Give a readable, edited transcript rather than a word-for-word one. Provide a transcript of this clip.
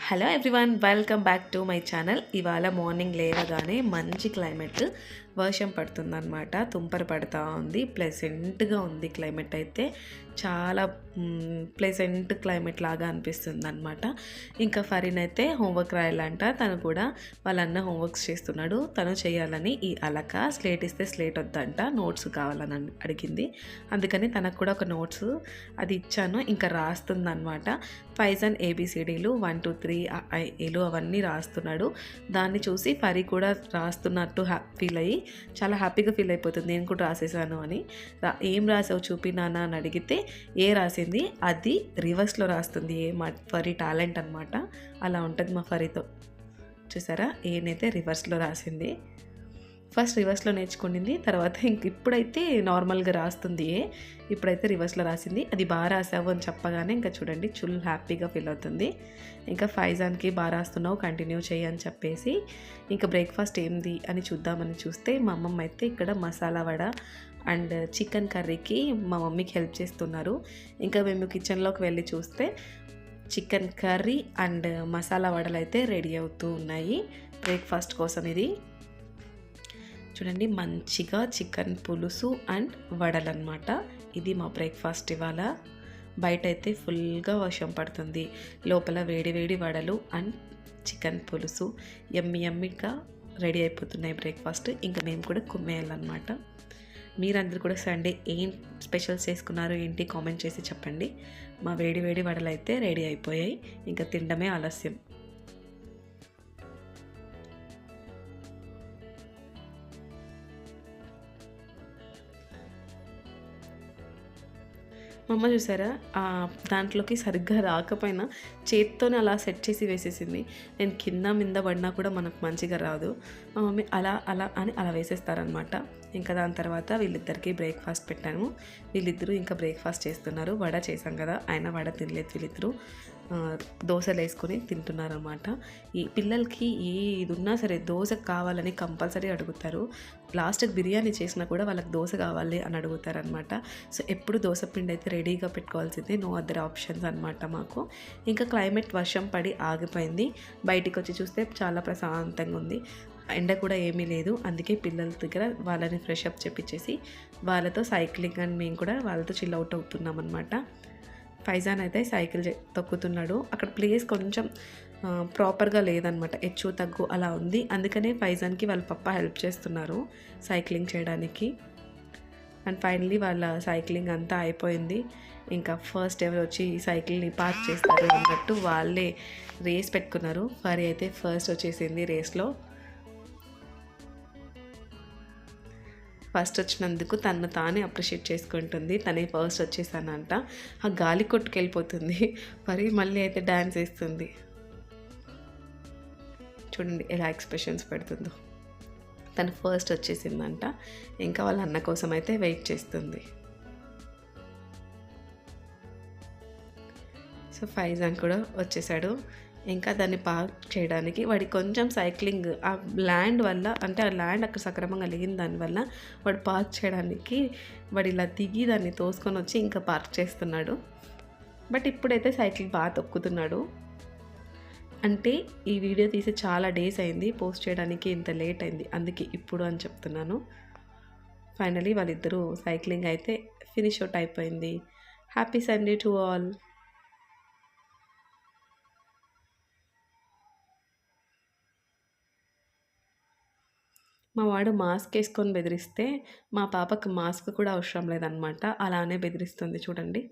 Hello everyone, welcome back to my channel. ఇవాళ morning లేవగానే మంచి క్లైమేట్, వర్షం పడుతుందన్నమాట. తుంపరి పడుతూ ఉంది. ప్లెజెంట్గా ఉంది క్లైమేట్ అయితే. చాలా ప్లెజెంట్ క్లైమేట్ లాగా అనిపిస్తుంది అనమాట. ఇంకా ఫరీన్ అయితే హోంవర్క్ రాయాలంట. తను కూడా వాళ్ళ అన్న హోంవర్క్స్ చేస్తున్నాడు. తను చేయాలని ఈ అలక స్లేట్ ఇస్తే స్లేట్ వద్దంట, నోట్స్ కావాలని అడిగింది. అందుకని తనకు కూడా ఒక నోట్స్ అది ఇచ్చాను. ఇంకా రాస్తుంది అనమాట. ఫైజన్ ఏబిసిడీలు 1 2 3 ఏలు అవన్నీ రాస్తున్నాడు. దాన్ని చూసి ఫరీ కూడా రాస్తున్నట్టు ఫీల్ అయ్యి చాలా హ్యాపీగా ఫీల్ అయిపోతుంది. నేను కూడా రాసేసాను అని. ఏం రాసావు చూపి నాన్న అని అడిగితే ఏ రాసింది అది రివర్స్లో రాస్తుంది. మా ఫరీ టాలెంట్ అనమాట. అలా ఉంటుంది మా ఫరీతో. చూసారా, ఏనైతే రివర్స్లో రాసింది. ఫస్ట్ రివర్స్లో నేర్చుకునింది, తర్వాత ఇప్పుడైతే నార్మల్గా రాస్తుంది. ఇప్పుడైతే రివర్స్లో రాసింది. అది బాగా రాసావు అని చెప్పగానే ఇంకా చూడండి ఫుల్ హ్యాపీగా ఫీల్ అవుతుంది. ఇంకా ఫైజాన్కి బాగా రాస్తున్నావు, కంటిన్యూ చేయి అని చెప్పేసి ఇంకా బ్రేక్ఫాస్ట్ ఏంది అని చూద్దామని చూస్తే మా అమ్మమ్మ అయితే ఇక్కడ మసాలా వడ అండ్ చికెన్ కర్రీకి మా మమ్మీకి హెల్ప్ చేస్తున్నారు. ఇంకా మేము కిచెన్లోకి వెళ్ళి చూస్తే చికెన్ కర్రీ అండ్ మసాలా వడలు అయితే రెడీ అవుతూ ఉన్నాయి బ్రేక్ఫాస్ట్ కోసం. ఇది చూడండి, మంచిగా చికెన్ పులుసు అండ్ వడలు అనమాట. ఇది మా బ్రేక్ఫాస్ట్ ఇవాళ. బయట అయితే ఫుల్గా వర్షం పడుతుంది, లోపల వేడి వేడి వడలు అండ్ చికెన్ పులుసు ఎమ్మిగా రెడీ అయిపోతున్నాయి బ్రేక్ఫాస్ట్. ఇంకా మేము కూడా కుమ్మేయాలన్నమాట. మీరందరూ కూడా సండే ఏం స్పెషల్స్ చేసుకున్నారు ఏంటి కామెంట్ చేసి చెప్పండి. మా వేడి వేడి వడలు అయితే రెడీ అయిపోయాయి. ఇంకా తినడమే ఆలస్యం. మా అమ్మ చూసారా, దాంట్లోకి సరిగ్గా రాకపోయినా చేత్తోనే అలా సెట్ చేసి వేసేసింది. నేను కింద మింద పడినా కూడా మనకు మంచిగా రాదు. మా మమ్మీ అలా అలా అని అలా వేసేస్తారనమాట. ఇంకా దాని తర్వాత వీళ్ళిద్దరికీ బ్రేక్ఫాస్ట్ పెట్టాను. వీళ్ళిద్దరూ ఇంకా బ్రేక్ఫాస్ట్ చేస్తున్నారు. వడ చేశాం కదా, ఆయన వడ తినలేదు. వీళ్ళిద్దరూ దోశలు వేసుకొని తింటున్నారన్నమాట. ఈ పిల్లలకి ఇది ఉన్నా సరే దోశ కావాలని కంపల్సరీ అడుగుతారు. లాస్ట్కి బిర్యానీ చేసినా కూడా వాళ్ళకి దోశ కావాలి అని అడుగుతారనమాట. సో ఎప్పుడు దోశ పిండి అయితే రెడీగా పెట్టుకోవాల్సిందే, నో అదర్ ఆప్షన్స్ అనమాట మాకు. ఇంకా క్లైమేట్ వర్షం పడి ఆగిపోయింది. బయటికి వచ్చి చూస్తే చాలా ప్రశాంతంగా ఉంది. ఎండ కూడా ఏమీ లేదు. అందుకే పిల్లల దగ్గర వాళ్ళని ఫ్రెష్ అప్ చేపించేసి వాళ్ళతో సైక్లింగ్ అండ్ మేము కూడా వాళ్ళతో చిల్ అవుట్ అవుతున్నాం అనమాట. ఫైజాన్ అయితే సైకిల్ తొక్కుతున్నాడు. అక్కడ ప్లేస్ కొంచెం ప్రాపర్గా లేదనమాట, హెచ్చు తగ్గు అలా ఉంది. అందుకనే ఫైజాన్కి వాళ్ళ పప్ప హెల్ప్ చేస్తున్నారు సైక్లింగ్ చేయడానికి. అండ్ ఫైనలీ వాళ్ళ సైక్లింగ్ అంతా అయిపోయింది. ఇంకా ఫస్ట్ ఎవరు వచ్చి ఈ సైకిల్ని పార్క్ చేస్తారు అన్నట్టు వాళ్ళే రేస్ పెట్టుకున్నారు. ఫరీ అయితే ఫస్ట్ వచ్చేసింది రేస్లో. ఫస్ట్ వచ్చినందుకు తను తానే అప్రిషియేట్ చేసుకుంటుంది. తనే ఫస్ట్ వచ్చేసానంట. ఆ గాలి కొట్టుకెళ్ళిపోతుంది. మరి మళ్ళీ అయితే డ్యాన్స్ వేస్తుంది. చూడండి ఎలా ఎక్స్ప్రెషన్స్ పెడుతుందో. తను ఫస్ట్ వచ్చేసిందంట. ఇంకా వాళ్ళ అన్న కోసం అయితే వెయిట్ చేస్తుంది. సో ఫైజాన్ కూడా వచ్చేసాడు. ఇంకా దాన్ని పార్క్ చేయడానికి వాడి కొంచెం సైక్లింగ్ ఆ ల్యాండ్ వల్ల, అంటే ఆ ల్యాండ్ అక్కడ సక్రమంగా లేని దానివల్ల వాడు పార్క్ చేయడానికి వాడు ఇలా దిగి దాన్ని తోసుకొని వచ్చి ఇంకా పార్క్ చేస్తున్నాడు. బట్ ఇప్పుడైతే సైకిల్ బాగా తొక్కుతున్నాడు. అంటే ఈ వీడియో తీసి చాలా డేస్ అయింది, పోస్ట్ చేయడానికి ఇంత లేట్ అయింది, అందుకే ఇప్పుడు అని చెప్తున్నాను. ఫైనలీ వాళ్ళిద్దరూ సైక్లింగ్ అయితే ఫినిష్ అవుట్ అయిపోయింది. Happy Sunday to all. మా వాడు మాస్క్ వేసుకొని బెదిరిస్తే మా పాపకు మాస్క్ కూడా అవసరం లేదనమాట. అలానే బెదిరిస్తుంది చూడండి.